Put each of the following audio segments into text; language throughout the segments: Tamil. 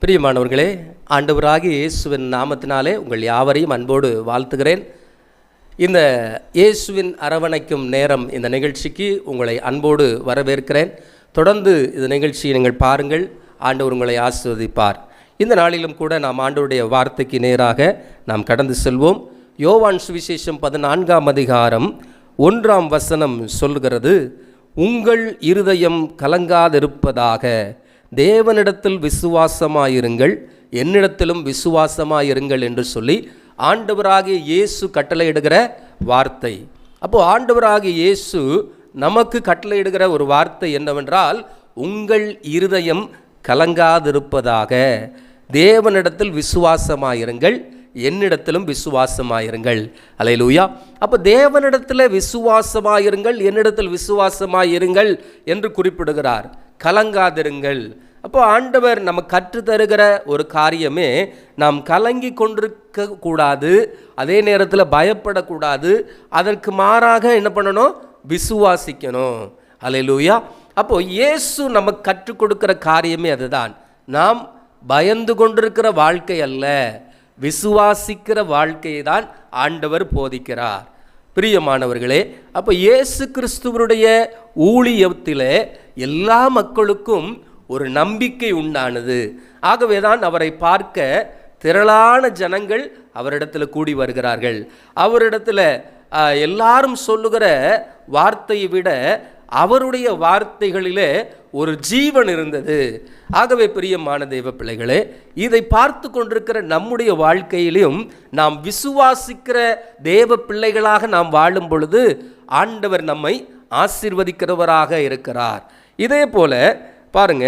பிரியமானவர்களே, ஆண்டவராகிய இயேசுவின் நாமத்தினாலே உங்கள் யாவரையும் அன்போடு வாழ்த்துகிறேன். இந்த இயேசுவின் அரவணைக்கும் நேரம் இந்த நிகழ்ச்சிக்கு உங்களை அன்போடு வரவேற்கிறேன். தொடர்ந்து இந்த நிகழ்ச்சியை நீங்கள் பாருங்கள். ஆண்டவர் உங்களை ஆசீர்வதிப்பார். இந்த நாளிலும் கூட நாம் ஆண்டவருடைய வார்த்தைக்கு நேராக நாம் கடந்து செல்வோம். யோவான் சுவிசேஷம் 14ஆம் அதிகாரம் 1ஆம் வசனம் சொல்கிறது, உங்கள் இருதயம் கலங்காதிருப்பதாக, தேவனிடத்தில் விசுவாசமாயிருங்கள், என்னிடத்திலும் விசுவாசமாயிருங்கள் என்று சொல்லி ஆண்டவராகிய இயேசு கட்டளையிடுகிற வார்த்தை. அப்போது ஆண்டவராகிய இயேசு நமக்கு கட்டளையிடுகிற ஒரு வார்த்தை என்னவென்றால், உங்கள் இருதயம் கலங்காதிருப்பதாக, தேவனிடத்தில் விசுவாசமாயிருங்கள், என்னிடத்திலும் விசுவாசமாயிருங்கள். அல்லேலூயா. அப்போ தேவனிடத்தில் விசுவாசமாயிருங்கள், என்னிடத்தில் விசுவாசமாயிருங்கள் என்று குறிப்பிடுகிறார். கலங்காதிருங்கள். அப்போ ஆண்டவர் நம்ம கற்றுத்தருகிற ஒரு காரியமே, நாம் கலங்கி கொண்டிருக்க கூடாது, அதே நேரத்தில் பயப்படக்கூடாது. அதற்கு மாறாக என்ன பண்ணணும்? விசுவாசிக்கணும். அல்லேலூயா. அப்போ இயேசு நமக்கு கற்றுக் கொடுக்கிற காரியமே அதுதான். நாம் பயந்து கொண்டிருக்கிற வாழ்க்கை அல்ல, விசுவாசிக்கிற வாழ்க்கையை தான் ஆண்டவர் போதிக்கிறார். பிரியமானவர்களே, அப்போ இயேசு கிறிஸ்துவனுடைய ஊழியத்தில் எல்லா மக்களுக்கும் ஒரு நம்பிக்கை உண்டானது. ஆகவே தான் அவரை பார்க்க திரளான ஜனங்கள் அவரிடத்தில் கூடி வருகிறார்கள். அவரிடத்தில் எல்லாரும் சொல்லுகிற வார்த்தையை விட அவருடைய வார்த்தைகளிலே ஒரு ஜீவன் இருந்தது. ஆகவே பிரியமான தெய்வ பிள்ளைகளே, இதை பார்த்து கொண்டிருக்கிற நம்முடைய வாழ்க்கையிலும் நாம் விசுவாசிக்கிற தேவ பிள்ளைகளாக நாம் வாழும் பொழுது ஆண்டவர் நம்மை ஆசீர்வதிக்கிறவராக இருக்கிறார். இதே போல பாருங்க,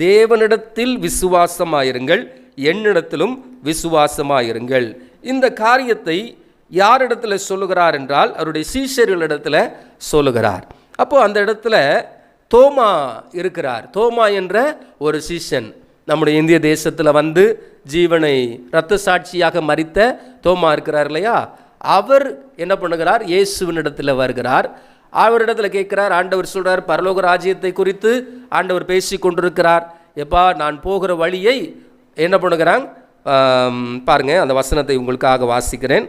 தேவனிடத்தில் விசுவாசமாயிருங்கள், என்னிடத்திலும் விசுவாசமாயிருங்கள். இந்த காரியத்தை யாரிடத்தில் சொல்லுகிறார் என்றால், அவருடைய சீஷர்களிடத்தில் சொல்லுகிறார். அப்போது அந்த இடத்துல தோமா இருக்கிறார். தோமா என்ற ஒரு சீஷன் நம்முடைய இந்திய தேசத்தில் வந்து ஜீவனை இரத்த சாட்சியாக மரித்த தோமா இருக்கிறார் இல்லையா? அவர் என்ன பண்ணுகிறார்? இயேசுவினிடத்தில் வருகிறார். அவரிடத்தில் கேட்கிறார். ஆண்டவர் சொல்கிறார், பரலோக ராஜ்யத்தை குறித்து ஆண்டவர் பேசி கொண்டிருக்கிறார். எப்பா, நான் போகிற வழியை என்ன பண்ணுகிறாங்க பாருங்க. அந்த வசனத்தை உங்களுக்காக வாசிக்கிறேன்.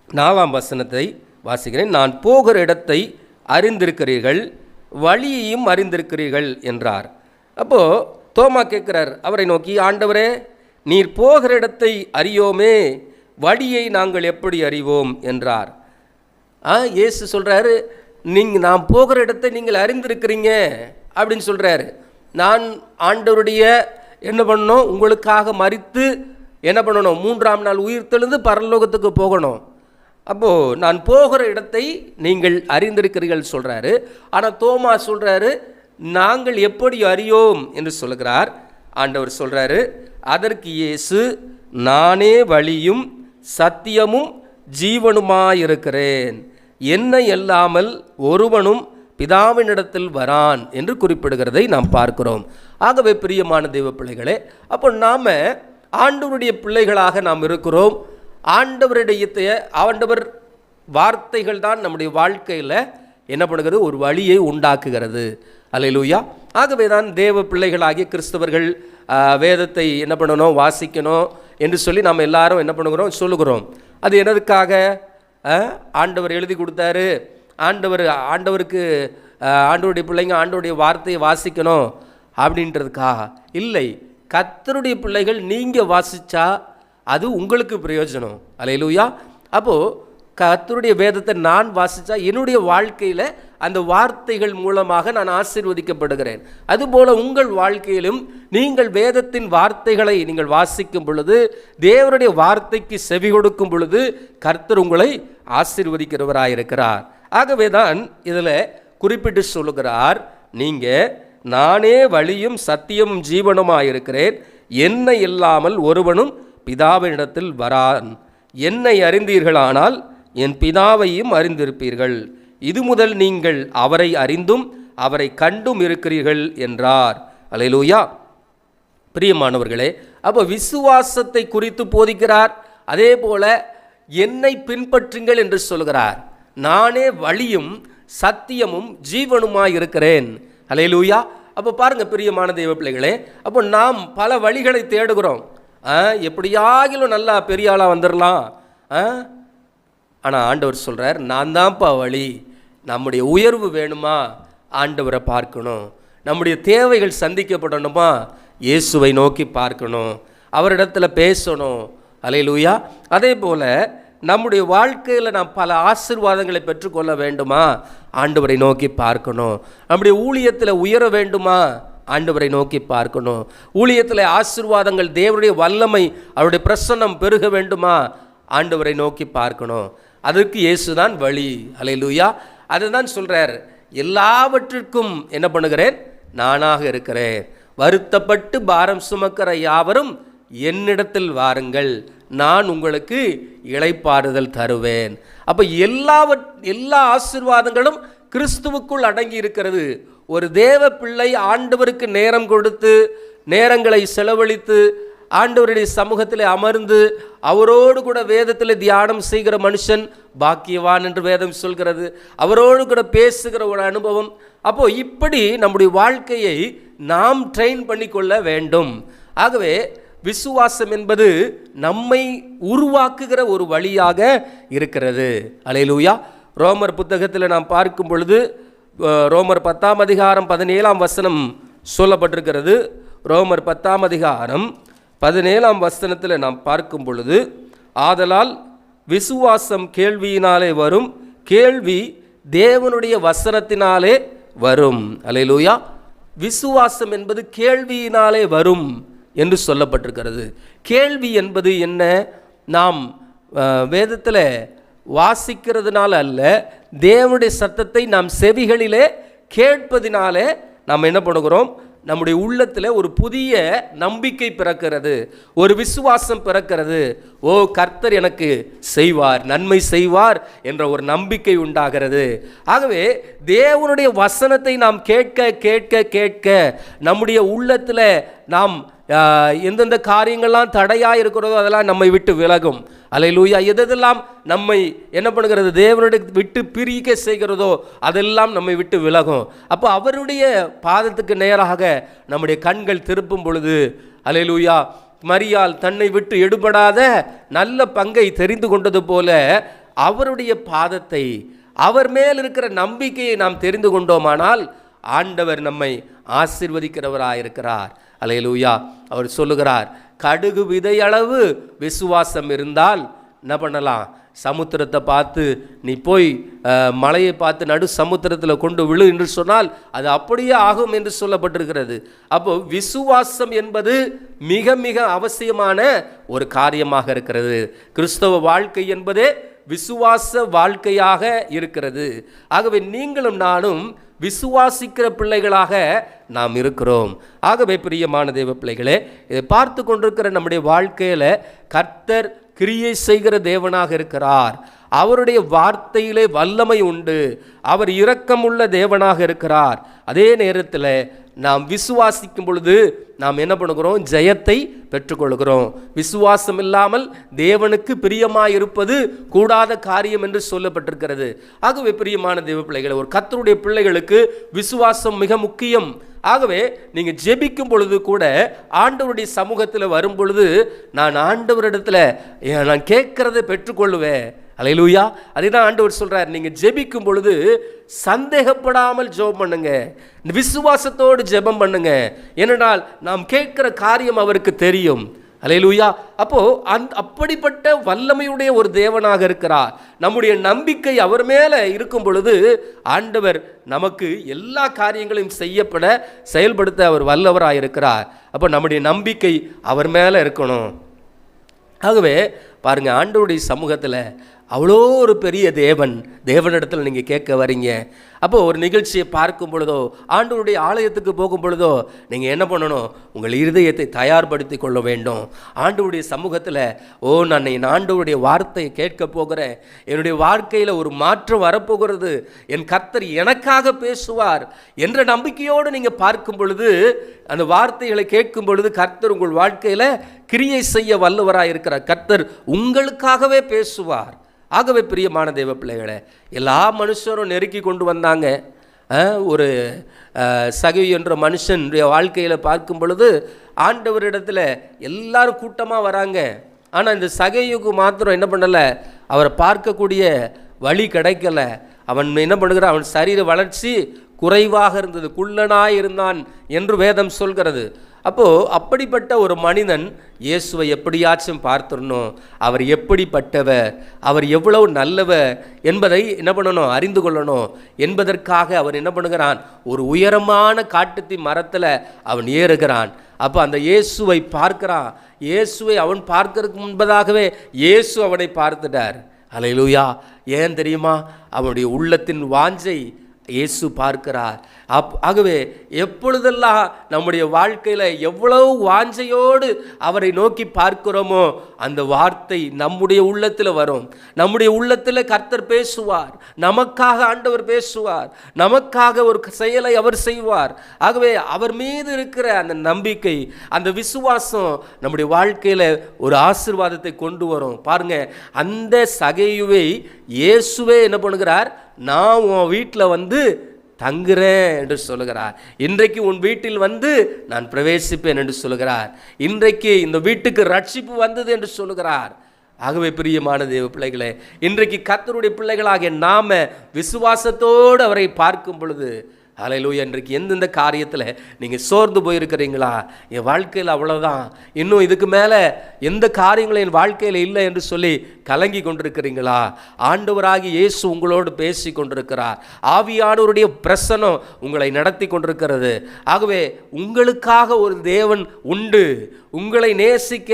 4ஆம் வசனத்தை வாசிக்கிறேன். நான் போகிற இடத்தை அறிந்திருக்கிறீர்கள், வழியையும் அறிந்திருக்கிறீர்கள் என்றார். அப்போது தோமா கேட்கிறார் அவரை நோக்கி, ஆண்டவரே, நீர் போகிற இடத்தை அறியோமே, வழியை நாங்கள் எப்படி அறிவோம் என்றார். இயேசு சொல்கிறாரு, நான் போகிற இடத்தை நீங்கள் அறிந்திருக்கிறீங்க அப்படின்னு சொல்கிறாரு. நான் ஆண்டவருடைய என்ன பண்ணணும்? உங்களுக்காக மரித்து என்ன பண்ணணும்? 3ஆம் நாள் உயிர் தெழுந்து பரலோகத்துக்கு போகணும். அப்போது நான் போகிற இடத்தை நீங்கள் அறிந்திருக்கிறீர்கள் சொல்கிறாரு. ஆனால் தோமா சொல்கிறாரு, நாங்கள் எப்படி அறியோம் என்று சொல்கிறார். ஆண்டவர் சொல்கிறாரு, அதற்கு இயேசு, நானே வழியும் சத்தியமும் ஜீவனுமாயிருக்கிறேன், என்னை அல்லாமல் ஒருவனும் பிதாவினிடத்தில் வரான் என்று குறிப்பிடுகிறதை நாம் பார்க்கிறோம். ஆகவே பிரியமான தெய்வ பிள்ளைகளே, அப்போ நாம் ஆண்டவருடைய பிள்ளைகளாக நாம் இருக்கிறோம். ஆண்டவர் வார்த்தைகள் தான் நம்முடைய வாழ்க்கையில் என்ன பண்ணுகிறது? ஒரு வழியை உண்டாக்குகிறது. அல்லேலூயா. ஆகவே தான் தேவ பிள்ளைகளாகிய கிறிஸ்தவர்கள் வேதத்தை என்ன பண்ணணும்? வாசிக்கணும் என்று சொல்லி நாம் எல்லாரும் என்ன பண்ணுகிறோம்? சொல்லுகிறோம். அது என்னதுக்காக? ஆண்டவர் எழுதி கொடுத்தாரு, ஆண்டவருக்கு ஆண்டவருடைய பிள்ளைங்க ஆண்டவருடைய வார்த்தையை வாசிக்கணும் அப்படின்றதுக்கா? இல்லை. கர்த்தருடைய பிள்ளைகள் நீங்கள் வாசித்தா அது உங்களுக்கு பிரயோஜனம். அல்லேலூயா. அப்போது கர்த்தருடைய வேதத்தை நான் வாசித்தா என்னுடைய வாழ்க்கையில் அந்த வார்த்தைகள் மூலமாக நான் ஆசீர்வதிக்கப்படுகிறேன். அதுபோல் உங்கள் வாழ்க்கையிலும் நீங்கள் வேதத்தின் வார்த்தைகளை நீங்கள் வாசிக்கும் பொழுது, தேவனுடைய வார்த்தைக்கு செவி கொடுக்கும் பொழுது கர்த்தர் உங்களை ஆசீர்வதிக்கிறவராயிருக்கிறார். ஆகவே தான் இதில் குறிப்பிட்டு சொல்லுகிறார், நீங்கள் நானே வழியும் சத்தியமும் ஜீவனுமாயிருக்கிறேன், என்னை இல்லாமல் ஒருவனும் பிதாவினிடத்தில் வரான், என்னை அறிந்தீர்களானால் என் பிதாவையும் அறிந்திருப்பீர்கள், இது முதல் நீங்கள் அவரை அறிந்தும் அவரை கண்டும் இருக்கிறீர்கள் என்றார். அல்லேலூயா. பிரியமானவர்களே, அப்போ விசுவாசத்தை குறித்து போதிக்கிறார். அதே போல என்னை பின்பற்றுங்கள் என்று சொல்கிறார். நானே வழியும் சத்தியமும் ஜீவனுமாய் இருக்கிறேன். அல்லேலூயா. அப்போ பாருங்கள் பிரியமான தெய்வ பிள்ளைகளே, அப்போ நாம் பல வழிகளை தேடுகிறோம். எப்படியாகிலும் நல்லா பெரிய ஆளாக வந்துடலாம். ஆனால் ஆண்டவர் சொல்கிறார், நான் தான்ப்பா வழி. நம்முடைய உயர்வு வேணுமா, ஆண்டவரை பார்க்கணும். நம்முடைய தேவைகள் சந்திக்கப்படணுமா, இயேசுவை நோக்கி பார்க்கணும், அவரிடத்தில் பேசணும். அல்லேலூயா. அதே போல் நம்முடைய வாழ்க்கையில் நாம் பல ஆசீர்வாதங்களை பெற்றுக்கொள்ள வேண்டுமா, ஆண்டவரை நோக்கி பார்க்கணும். நம்முடைய ஊழியத்தில் உயர வேண்டுமா, ஆண்டவரை நோக்கி பார்க்கணும். ஊழியத்தில் ஆசீர்வாதங்கள், தேவனுடைய வல்லமை, அவருடைய பிரசன்னம் பெருக வேண்டுமா, ஆண்டவரை நோக்கி பார்க்கணும். அதற்கு இயேசு தான் வழி. அல்லேலூயா. அதுதான் சொல்கிறார், எல்லாவற்றிற்கும் என்ன பண்ணுகிறேன், நானாக இருக்கிறேன். வருத்தப்பட்டு பாரம் சுமக்கிற யாவரும் என்னிடத்தில் வாருங்கள், நான் உங்களுக்கு இளைப்பாறுதல் தருவேன். அப்போ எல்லா ஆசீர்வாதங்களும் கிறிஸ்துவுக்குள் அடங்கி இருக்கிறது. ஒரு தேவ பிள்ளை ஆண்டவருக்கு நேரம் கொடுத்து, நேரங்களை செலவழித்து, ஆண்டவருடைய சமூகத்தில் அமர்ந்து அவரோடு கூட வேதத்தில் தியானம் செய்கிற மனுஷன் பாக்கியவான் என்று வேதம் சொல்கிறது. அவரோடு கூட பேசுகிற ஒரு அனுபவம். அப்போது இப்படி நம்முடைய வாழ்க்கையை நாம் ட்ரெயின் பண்ணிக்கொள்ள வேண்டும். ஆகவே விசுவாசம் என்பது நம்மை உருவாக்குகிற ஒரு வழியாக இருக்கிறது. அல்லேலூயா. ரோமர் புத்தகத்தில் நாம் பார்க்கும் பொழுது, ரோமர் 10ஆம் அதிகாரம் 17ஆம் வசனம் சொல்லப்பட்டிருக்கிறது. ரோமர் 10ஆம் அதிகாரம் 17ஆம் வசனத்தில் நாம் பார்க்கும் பொழுது, ஆதலால் விசுவாசம் கேள்வியினாலே வரும், கேள்வி தேவனுடைய வசனத்தினாலே வரும். அல்லேலூயா. விசுவாசம் என்பது கேள்வியினாலே வரும் என்று சொல்லப்பட்டிருக்கிறது. கேள்வி என்பது என்ன, நாம் வேதத்தில் வாசிக்கிறதுனால அல்ல, தேவனுடைய சத்தத்தை நாம் செவிகளிலே கேட்பதினாலே நாம் என்ன பண்ணுகிறோம், நம்முடைய உள்ளத்தில் ஒரு புதிய நம்பிக்கை பிறக்கிறது, ஒரு விசுவாசம் பிறக்கிறது. ஓ, கர்த்தர் எனக்கு செய்வார், நன்மை செய்வார் என்ற ஒரு நம்பிக்கை உண்டாகிறது. ஆகவே தேவனுடைய வசனத்தை நாம் கேட்க கேட்க கேட்க நம்முடைய உள்ளத்தில் நாம் எந்தெந்த காரியங்கள்லாம் தடையாக இருக்கிறதோ அதெல்லாம் நம்மை விட்டு விலகும். அல்லேலூயா. எதெல்லாம் நம்மை என்ன பண்ணுகிறது, தேவனுடைய விட்டு பிரிக்க செய்கிறதோ அதெல்லாம் நம்மை விட்டு விலகும். அப்போ அவருடைய பாதத்துக்கு நேராக நம்முடைய கண்கள் திருப்பும் பொழுது, அல்லேலூயா, மரியாள் தன்னை விட்டு எடுபடாத நல்ல பங்கை தெரிந்து கொண்டது போல அவருடைய பாதத்தை, அவர் மேல் இருக்கிற நம்பிக்கையை நாம் தெரிந்து கொண்டோமானால் ஆண்டவர் நம்மை ஆசீர்வதிக்கிறவராயிருக்கிறார். அல்லேலூயா. அவர் சொல்லுகிறார், கடுகு விதையளவு விசுவாசம் இருந்தால் என்ன பண்ணலாம், சமுத்திரத்தை பார்த்து நீ போய் மலையை பார்த்து நடு சமுத்திரத்தில் கொண்டு விழு என்று சொன்னால் அது அப்படியே ஆகும் என்று சொல்லப்பட்டிருக்கிறது. அப்போ விசுவாசம் என்பது மிக மிக அவசியமான ஒரு காரியமாக இருக்கிறது. கிறிஸ்தவ வாழ்க்கை என்பதே விசுவாச வாழ்க்கையாக இருக்கிறது. ஆகவே நீங்களும் நானும் விசுவாசிக்கிற பிள்ளைகளாக நாம் இருக்கிறோம். ஆகவே பிரியமான தேவ பிள்ளைகளே, இதை பார்த்து கொண்டிருக்கிற நம்முடைய வாழ்க்கையில் கர்த்தர் கிரியை செய்கிற தேவனாக இருக்கிறார். அவருடைய வார்த்தையிலே வல்லமை உண்டு. அவர் இரக்கமுள்ள தேவனாக இருக்கிறார். அதே நேரத்தில் நாம் விசுவாசிக்கும் பொழுது நாம் என்ன பண்ணுகிறோம், ஜெயத்தை பெற்றுக்கொள்கிறோம். விசுவாசம் இல்லாமல் தேவனுக்கு பிரியமாய் இருப்பது கூடாத காரியம் என்று சொல்லப்பட்டிருக்கிறது. ஆகவே பிரியமான தேவ பிள்ளைகளை, ஒரு கர்த்தருடைய பிள்ளைகளுக்கு விசுவாசம் மிக முக்கியம். ஆகவே நீங்கள் ஜெபிக்கும் பொழுது கூட ஆண்டவருடைய சமூகத்தில் வரும் பொழுது, நான் ஆண்டவரிடத்தில் நான் கேட்கறதை பெற்றுக்கொள்ளுவேன். அல்லேலூயா. அதுதான் ஆண்டவர் சொல்றார், நீங்கள் ஜெபிக்கும் பொழுது சந்தேகப்படாமல் ஜெபம் பண்ணுங்க, விசுவாசத்தோடு ஜெபம் பண்ணுங்க. ஏனென்றால் நாம் கேட்கிற காரியம் அவருக்கு தெரியும். அல்லேலூயா. அப்போ அப்படிப்பட்ட வல்லமையுடைய ஒரு தேவனாக இருக்கிறார். நம்முடைய நம்பிக்கை அவர் மேலே இருக்கும் பொழுது ஆண்டவர் நமக்கு எல்லா காரியங்களையும் செயல்படுத்த அவர் வல்லவராக இருக்கிறார். அப்போ நம்முடைய நம்பிக்கை அவர் மேலே இருக்கணும். ஆகவே பாருங்கள், ஆண்டவருடைய சமூகத்தில் அவ்வளோ ஒரு பெரிய தேவனிடத்தில் நீங்கள் கேட்க வரீங்க. அப்போது ஒரு நிகழ்ச்சியை பார்க்கும் பொழுதோ, ஆண்டவருடைய ஆலயத்துக்கு போகும் பொழுதோ நீங்கள் என்ன பண்ணணும், உங்கள் இருதயத்தை தயார்படுத்தி கொள்ள வேண்டும். ஆண்டவருடைய சமூகத்தில், ஓ, நான் ஆண்டவருடைய வார்த்தையை கேட்க போகிறேன், என்னுடைய வாழ்க்கையில் ஒரு மாற்றம் வரப்போகிறது, என் கர்த்தர் எனக்காக பேசுவார் என்ற நம்பிக்கையோடு நீங்கள் பார்க்கும் பொழுது, அந்த வார்த்தைகளை கேட்கும் பொழுது கர்த்தர் உங்கள் வாழ்க்கையில் கிரியை செய்ய வல்லவராக இருக்கிறார். கர்த்தர் உங்களுக்காகவே பேசுவார். ஆகவே பிரியமான தேவ பிள்ளைகளே, எல்லா மனுஷரும் நெருக்கி கொண்டு வந்தாங்க. ஒரு சகவி என்ற மனுஷனுடைய வாழ்க்கையில் பார்க்கும் பொழுது ஆண்டவரிடத்தில் எல்லாரும் கூட்டமாக வராங்க. ஆனால் இந்த சகையுக்கு மாத்திரம் என்ன பண்ணலை, அவரை பார்க்கக்கூடிய வழி கிடைக்கல. அவன் என்ன பண்ணுகிறான், அவன் சரீர வளர்ச்சி குறைவாக இருந்தது, குள்ளனாய் இருந்தான் என்று வேதம் சொல்கிறது. அப்போது அப்படிப்பட்ட ஒரு மனிதன் இயேசுவை எப்படியாச்சும் பார்த்துடணும், அவர் எப்படிப்பட்டவர், அவர் எவ்வளவு நல்லவர் என்பதை என்ன பண்ணணும், அறிந்து கொள்ளணும் என்பதற்காக அவர் என்ன பண்ணுகிறான், ஒரு உயரமான காட்டுத்தி மரத்தில் அவன் ஏறுகிறான். அப்போ அந்த இயேசுவை பார்க்கிறான். இயேசுவை அவன் பார்க்கறதுக்கு முன்பதாகவே இயேசு அவனை பார்த்துட்டார். அல்லேலூயா. ஏன் தெரியுமா, அவனுடைய உள்ளத்தின் வாஞ்சை இயேசு பார்க்கிறார். ஆகவே எப்பொழுதெல்லாம் நம்முடைய வாழ்க்கையில் எவ்வளவு வாஞ்சையோடு அவரை நோக்கி பார்க்கிறோமோ அந்த வார்த்தை நம்முடைய உள்ளத்தில் வரும். நம்முடைய உள்ளத்தில் கர்த்தர் பேசுவார், நமக்காக ஆண்டவர் பேசுவார், நமக்காக ஒரு செயலை அவர் செய்வார். ஆகவே அவர் மீது இருக்கிற அந்த நம்பிக்கை, அந்த விசுவாசம் நம்முடைய வாழ்க்கையில் ஒரு ஆசீர்வாதத்தை கொண்டு வரும். பாருங்க, அந்த சகையுவை இயேசுவே என்ன பண்ணுகிறார், நான் உன் வீட்டில் வந்து தங்குறேன் என்று சொல்லுகிறார். இன்றைக்கு உன் வீட்டில் வந்து நான் பிரவேசிப்பேன் என்று சொல்லுகிறார். இன்றைக்கு இந்த வீட்டுக்கு ரட்சிப்பு வந்தது என்று சொல்லுகிறார். ஆகவே பிரியமான தேவ பிள்ளைகளே, இன்றைக்கு கர்த்தருடைய பிள்ளைகளாகிய நாம விசுவாசத்தோடு அவரை பார்க்கும் பொழுது, அல்லேலூயா, இன்றைக்கு எந்தெந்த காரியத்தில் நீங்கள் சோர்ந்து போயிருக்கிறீங்களா, என் வாழ்க்கையில் அவ்வளோதான், இன்னும் இதுக்கு மேலே எந்த காரியங்களும் என் வாழ்க்கையில் இல்லை என்று சொல்லி கலங்கி கொண்டிருக்கிறீங்களா, ஆண்டவராகி இயேசு உங்களோடு பேசி கொண்டிருக்கிறார். ஆவியானவருடைய பிரசன்னம் உங்களை நடத்தி கொண்டிருக்கிறது. ஆகவே உங்களுக்காக ஒரு தேவன் உண்டு, உங்களை நேசிக்க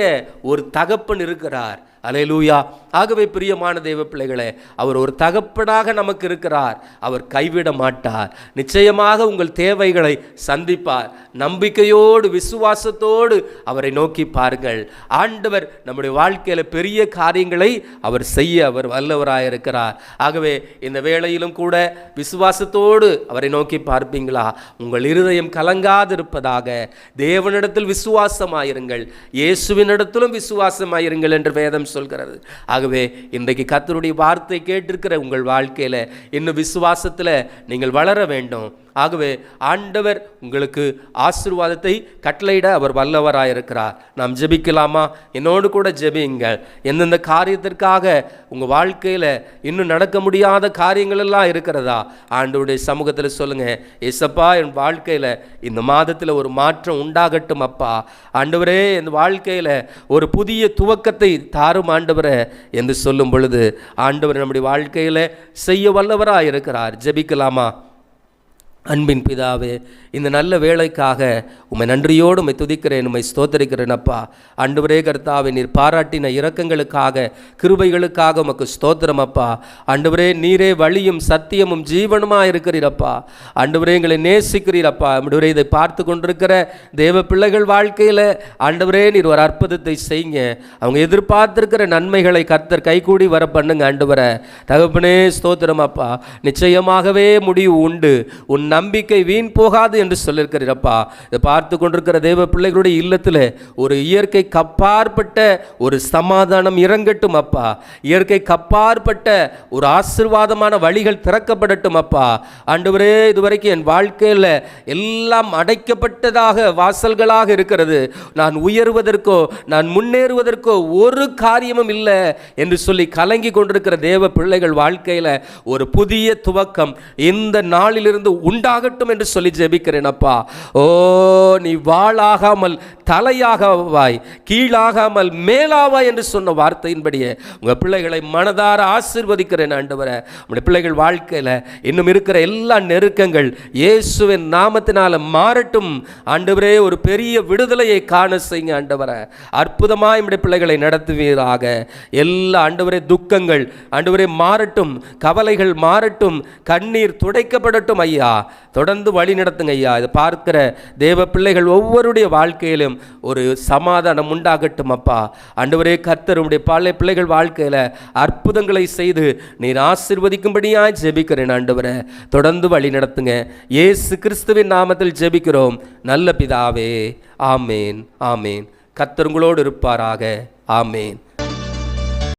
ஒரு தகப்பன் இருக்கிறார். அல்லேலூயா. ஆகவே பிரியமான தேவ பிள்ளைகளே, அவர் ஒரு தகப்பனாக நமக்கு இருக்கிறார். அவர் கைவிட மாட்டார். நிச்சயமாக உங்கள் தேவைகளை சந்திப்பார். நம்பிக்கையோடு விசுவாசத்தோடு அவரை நோக்கி பாருங்கள். ஆண்டவர் நம்முடைய வாழ்க்கையில் பெரிய காரியங்களை அவர் செய்ய அவர் வல்லவராயிருக்கிறார். ஆகவே இந்த வேளையிலும் கூட விசுவாசத்தோடு அவரை நோக்கி பார்ப்பீங்களா? உங்கள் இருதயம் கலங்காதிருப்பதாக. தேவனிடத்தில் விசுவாசமாயிருங்கள், இயேசுவினிடத்திலும் விசுவாசமாயிருங்கள் என்று வேதம் சொல்கிறது. ஆகவே இன்றைக்கு கர்த்தருடைய வார்த்தை கேட்டிருக்கிற உங்கள் வாழ்க்கையில் இன்னும் விசுவாசத்தில் நீங்கள் வளர வேண்டும். ஆகவே ஆண்டவர் உங்களுக்கு ஆசீர்வாதத்தை கட்டளையிட அவர் வல்லவராயிருக்கிறார். நாம் ஜெபிக்கலாமா? என்னோடு கூட ஜெபியுங்கள். எந்தெந்த காரியத்திற்காக உங்கள் வாழ்க்கையில் இன்னும் நடக்க முடியாத காரியங்கள் எல்லாம் இருக்கிறதா, ஆண்டவருடைய சமூகத்தில் சொல்லுங்கள். ஏசப்பா, என் வாழ்க்கையில் இந்த மாதத்தில் ஒரு மாற்றம் உண்டாகட்டும் அப்பா. ஆண்டவரே, என் வாழ்க்கையில் ஒரு புதிய துவக்கத்தை தாரும் ஆண்டவரே என்று சொல்லும் பொழுது ஆண்டவர் நம்முடைய வாழ்க்கையில் செய்ய வல்லவராயிருக்கிறார். ஜெபிக்கலாமா? அன்பின் பிதாவே, இந்த நல்ல வேளைக்காக உம்மை நன்றியோடு உம்மை துதிக்கிறேன், உம்மை ஸ்தோத்தரிக்கிறேன் அப்பா. ஆண்டவரே கர்த்தாவே, நீர் பாராட்டின இரக்கங்களுக்காக, கிருபைகளுக்காக உமக்கு ஸ்தோத்திரம் அப்பா. ஆண்டவரே, நீரே வழியும் சத்தியமும் ஜீவனுமாக இருக்கிறீரப்பா. ஆண்டவரே, எங்களை நேசிக்கிறீரப்பா. ஆண்டவரே, இதை பார்த்து கொண்டிருக்கிற தேவ பிள்ளைகள் வாழ்க்கையில் ஆண்டவரே நீர் ஒரு அற்புதத்தை செய்யுங்க. அவங்க எதிர்பார்த்திருக்கிற நன்மைகளை கர்த்தர் கைகூடி வர பண்ணுங்க ஆண்டவரே. தகப்பனே ஸ்தோத்திரம் அப்பா. நிச்சயமாகவே முடிவு உண்டு, உன் நம்பிக்கை வீண் போகாது என்று சொல்லியிருக்கிறப்பா. இதை பார்த்து கொண்டிருக்கிற தேவ பிள்ளைகளுடைய இல்லத்தில் ஒரு இயற்கை கப்பாற்பட்ட ஒரு சமாதானம் இறங்கட்டும் அப்பா. இயற்கை கப்பாற்பட்ட ஒரு ஆசீர்வாதமான வழிகள் திறக்கப்படட்டும் அப்பா. ஆண்டவரே, இதுவரைக்கும் என் வாழ்க்கையில் எல்லாம் அடைக்கப்பட்டதாக வாசல்களாக இருக்கிறது, நான் உயர்வதற்கோ நான் முன்னேறுவதற்கோ ஒரு காரியமும் இல்லை என்று சொல்லி கலங்கி கொண்டிருக்கிற தேவ பிள்ளைகள் வாழ்க்கையில் ஒரு புதிய துவக்கம் இந்த நாளிலிருந்து உண்டாகட்டும் என்று சொல்லி ஜெபிக்கிறேன் அப்பா. ஓ, நீ வாளாகாமல் தலையாகவாய், கீழாகாமல் மேலாவாய் என்று சொன்ன வார்த்தையின்படியே உங்கள் பிள்ளைகளை மனதார ஆசீர்வதிக்கிறேன் ஆண்டவரே. உங்களுடைய பிள்ளைகள் வாழ்க்கையில் இன்னும் இருக்கிற எல்லா நெருக்கங்கள் இயேசுவின் நாமத்தினால மாறட்டும் ஆண்டவரே. ஒரு பெரிய விடுதலையை காண செய்யுங்க ஆண்டவரே. அற்புதமாய் நம்முடைய பிள்ளைகளை நடத்துவீராக. எல்லா ஆண்டவரே துக்கங்கள் ஆண்டவரே மாறட்டும், கவலைகள் மாறட்டும், கண்ணீர் துடைக்கப்படட்டும் ஐயா. தொடர்ந்து வழி நடத்துங்க ஐயா. இதை பார்க்கிற தேவ பிள்ளைகள் ஒவ்வொருடைய வாழ்க்கையிலும் ஒரு சமாதானம் உண்டாகட்டும் அப்பா. ஆண்டவரே கர்த்தர் உம்முடைய பல பிள்ளைகள் வாழ்க்கையில் அற்புதங்களை செய்து நீர் ஆசீர்வதிக்கும்படியாய் ஜெபிக்கிறேன் ஆண்டவரே. தொடர்ந்து வழி நடத்துங்க. இயேசு கிறிஸ்துவின் நாமத்தில் ஜெபிக்கிறோம் நல்ல பிதாவே. ஆமேன், ஆமேன். கர்த்தர் உங்களோடு இருப்பாராக. ஆமேன்.